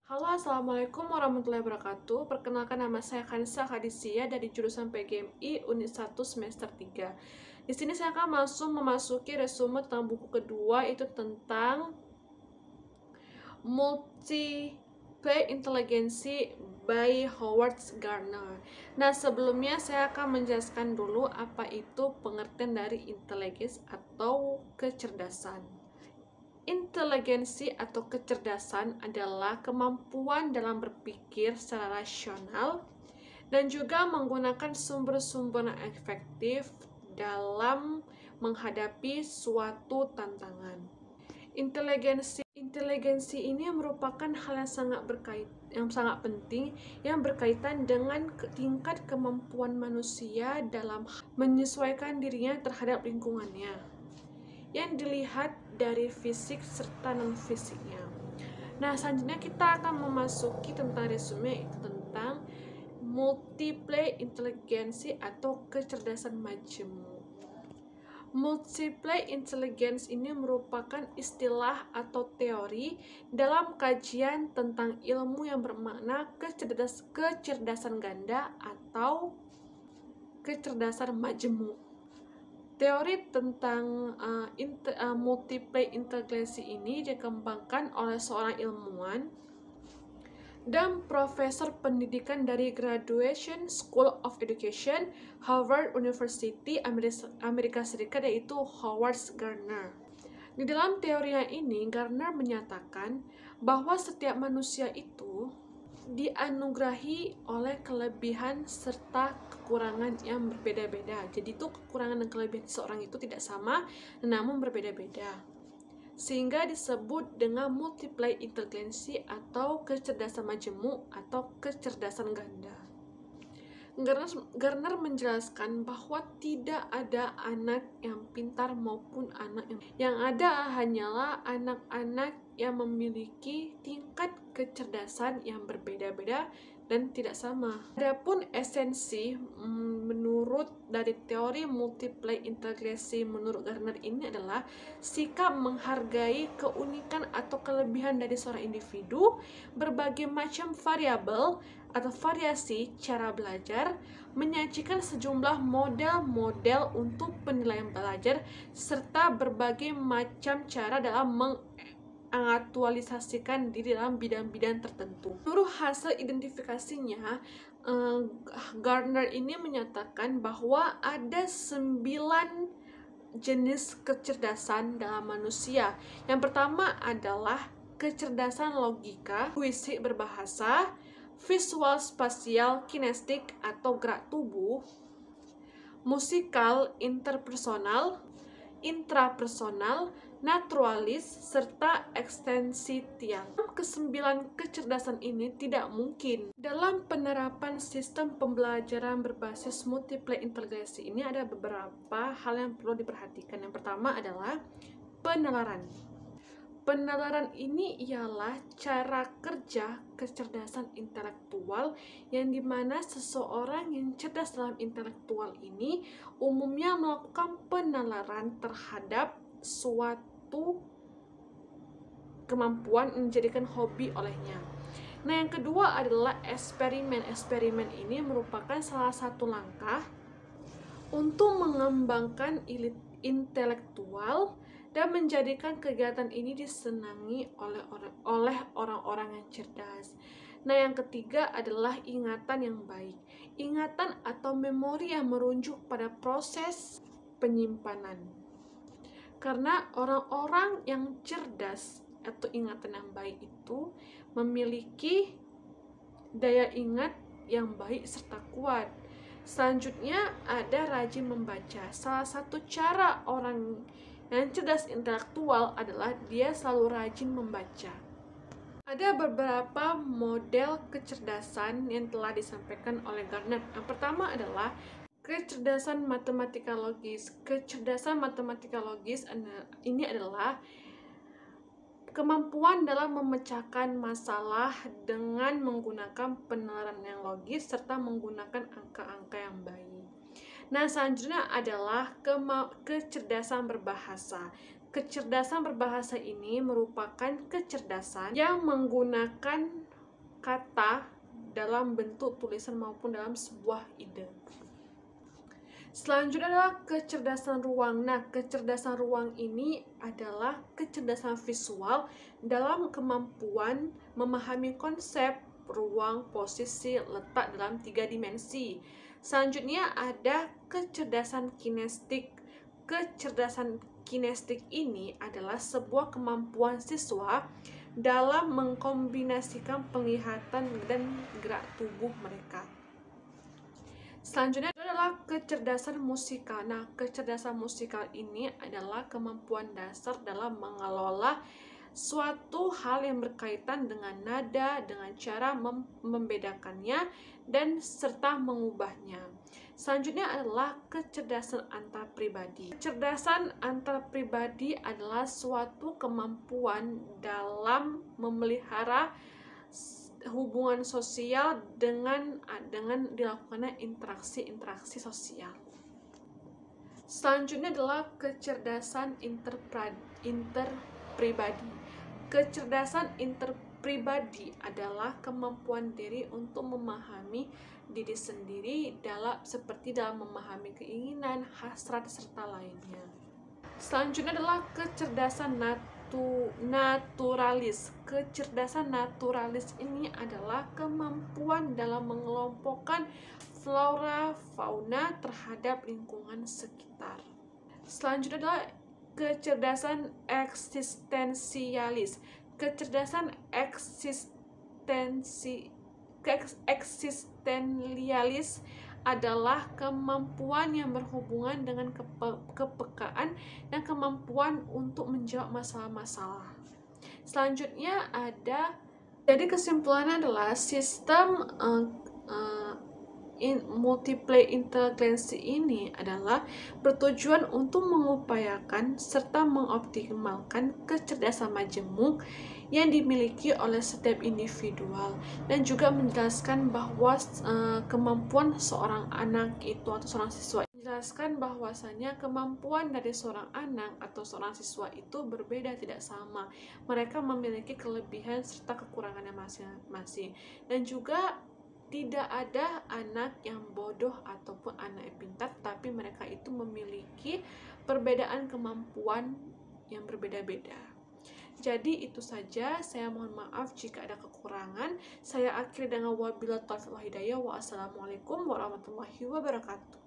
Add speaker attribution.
Speaker 1: Halo, Assalamualaikum warahmatullahi wabarakatuh. Perkenalkan, nama saya Kansa Khadisia dari jurusan PGMI Unit 1 semester 3. Di sini saya akan langsung memasuki resume tentang buku kedua, itu tentang Multiple Intelligence by Howard Gardner. Nah, sebelumnya saya akan menjelaskan dulu apa itu pengertian dari intelligence atau kecerdasan. Inteligensi atau kecerdasan adalah kemampuan dalam berpikir secara rasional dan juga menggunakan sumber-sumber yang efektif dalam menghadapi suatu tantangan. Inteligensi ini merupakan hal yang sangat penting yang berkaitan dengan tingkat kemampuan manusia dalam menyesuaikan dirinya terhadap lingkungannya, yang dilihat dari fisik serta non-fisiknya. Nah, selanjutnya kita akan memasuki tentang resume, itu tentang multiple intelligence atau kecerdasan majemuk. Multiple intelligence ini merupakan istilah atau teori dalam kajian tentang ilmu yang bermakna kecerdasan ganda atau kecerdasan majemuk. Teori tentang multiple intelligence ini dikembangkan oleh seorang ilmuwan dan profesor pendidikan dari Graduation School of Education, Harvard University, Amerika Serikat, yaitu Howard Gardner. Di dalam teorinya ini, Gardner menyatakan bahwa setiap manusia itu dianugerahi oleh kelebihan serta kekurangan yang berbeda-beda. Jadi itu kekurangan dan kelebihan seorang itu tidak sama, namun berbeda-beda, sehingga disebut dengan multiple intelligence atau kecerdasan majemuk atau kecerdasan ganda. Gardner menjelaskan bahwa tidak ada anak yang pintar maupun anak yang ada hanyalah anak-anak yang memiliki tingkat kecerdasan yang berbeda-beda dan tidak sama. Adapun esensi menurut dari teori multiple intelligence menurut Gardner ini adalah sikap menghargai keunikan atau kelebihan dari seorang individu, berbagai macam variabel atau variasi cara belajar, menyajikan sejumlah model-model untuk penilaian belajar, serta berbagai macam cara dalam mengaktualisasikan diri dalam bidang-bidang tertentu. Menurut hasil identifikasinya, Gardner ini menyatakan bahwa ada 9 jenis kecerdasan dalam manusia. Yang pertama adalah kecerdasan logika, puisi berbahasa, visual spasial, kinestik atau gerak tubuh, musikal, interpersonal, intrapersonal, naturalis, serta eksistensial. Kesembilan kecerdasan ini tidak mungkin. Dalam penerapan sistem pembelajaran berbasis multiple intelligence ini ada beberapa hal yang perlu diperhatikan. Yang pertama adalah penalaran. Penalaran ini ialah cara kerja kecerdasan intelektual yang dimana seseorang yang cerdas dalam intelektual ini umumnya melakukan penalaran terhadap suatu kemampuan menjadikan hobi olehnya. Nah, yang kedua adalah eksperimen. Eksperimen ini merupakan salah satu langkah untuk mengembangkan intelektual dan menjadikan kegiatan ini disenangi oleh orang-orang yang cerdas. Nah, yang ketiga adalah ingatan yang baik. Ingatan atau memori yang merujuk pada proses penyimpanan. Karena orang-orang yang cerdas atau ingatan yang baik itu memiliki daya ingat yang baik serta kuat. Selanjutnya ada rajin membaca. Salah satu cara orang yang cerdas intelektual adalah dia selalu rajin membaca. Ada beberapa model kecerdasan yang telah disampaikan oleh Gardner. Yang pertama adalah kecerdasan matematika logis. Kecerdasan matematika logis ini adalah kemampuan dalam memecahkan masalah dengan menggunakan penalaran yang logis serta menggunakan angka-angka yang baik. Nah, selanjutnya adalah kecerdasan berbahasa. Kecerdasan berbahasa ini merupakan kecerdasan yang menggunakan kata dalam bentuk tulisan maupun dalam sebuah ide. Selanjutnya adalah kecerdasan ruang. Nah, kecerdasan ruang ini adalah kecerdasan visual dalam kemampuan memahami konsep, ruang, posisi, letak dalam 3 dimensi. Selanjutnya ada kecerdasan kinestik. Kecerdasan kinestik ini adalah sebuah kemampuan siswa dalam mengkombinasikan penglihatan dan gerak tubuh mereka. Selanjutnya adalah kecerdasan musikal. Nah, kecerdasan musikal ini adalah kemampuan dasar dalam mengelola suatu hal yang berkaitan dengan nada, dengan cara membedakannya, dan serta mengubahnya. Selanjutnya adalah kecerdasan antarpribadi. Kecerdasan antarpribadi adalah suatu kemampuan dalam memelihara hubungan sosial dengan dilakukannya interaksi sosial. Selanjutnya adalah kecerdasan interpribadi. Kecerdasan interpribadi adalah kemampuan diri untuk memahami diri sendiri seperti dalam memahami keinginan, hasrat, serta lainnya. Selanjutnya adalah kecerdasan naturalis. Kecerdasan naturalis ini adalah kemampuan dalam mengelompokkan flora fauna terhadap lingkungan sekitar. Selanjutnya adalah kecerdasan eksistensialis. Kecerdasan eksistensialis adalah kemampuan yang berhubungan dengan kepekaan dan kemampuan untuk menjawab masalah-masalah. Selanjutnya jadi kesimpulannya adalah sistem multiple intelligence ini adalah bertujuan untuk mengupayakan serta mengoptimalkan kecerdasan majemuk yang dimiliki oleh setiap individual, dan juga menjelaskan bahwa kemampuan seorang anak itu atau seorang siswa, menjelaskan bahwasanya kemampuan dari seorang anak atau seorang siswa itu berbeda, tidak sama. Mereka memiliki kelebihan serta kekurangannya masing-masing, dan juga tidak ada anak yang bodoh ataupun anak yang pintar, tapi mereka itu memiliki perbedaan kemampuan yang berbeda-beda. Jadi itu saja, saya mohon maaf jika ada kekurangan. Saya akhiri dengan wabillahi taufiq wal hidayah. Wassalamualaikum warahmatullahi wabarakatuh.